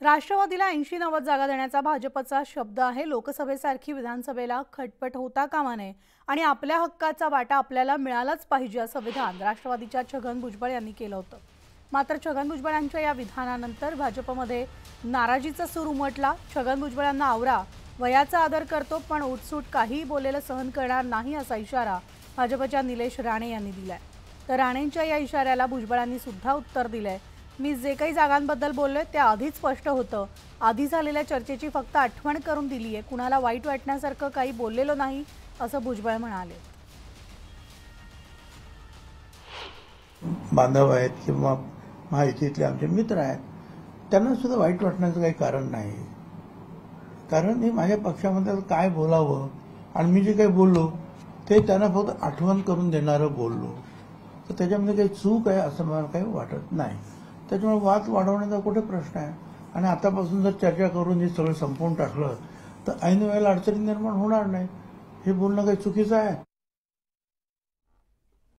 राष्ट्रवादीला 80-90 जागा देण्याचा भाजपचा शब्द आहे। लोकसभेसारखी विधानसभेला खटपट होता कामा नये आणि आपल्या हक्काचा वाटा आपल्याला मिळालाच पाहिजे असं विधान राष्ट्रवादीच्या छगन भुजबळ यांनी केलं होतं। मात्र छगन भुजबळ यांच्या या विधानानंतर भाजपमध्ये नाराजीचा सूर उमटला। छगन भुजबळ यांना आवरा, वयाचा आदर करतो पण उठसूट काही बोलेलं सहन करणार नाही असा इशारा भाजपच्या निलेश राणे यांनी दिलाय। तर राणेंच्या या इशाऱ्याला भुजबळांनी सुद्धा उत्तर दिलंय। मी जे काही जागांबद्दल बोललोय ते आधीच स्पष्ट होतं। आधी झालेल्या चर्चेची फक्त आठवण करून दिली आहे, कुणाला वाईट वाटण्यासारखं काही बोललेलो नाही असं भुजबळ म्हणाले। बांधव आहेत किंवा महायुतीतले आमचे मित्र आहेत, त्यांना सुद्धा वाईट वाटण्याचं काही कारण नाही। कारण मी माझ्या पक्षामध्ये काय बोलावं आणि मी जे काही बोललो ते त्यांना फक्त आठवण करून देणारं बोललो, तर त्याच्यामध्ये काही चूक आहे असं मला काही वाटत नाही। त्याच्यामुळे वाद वाढवण्याचा कुठे प्रश्न आहे? आणि आतापासून जर चर्चा करून हे सगळं संपवून टाकलं तर ऐन वेळेला अडचणी निर्माण होणार नाही। हे बोलणं काही चुकीचं आहे?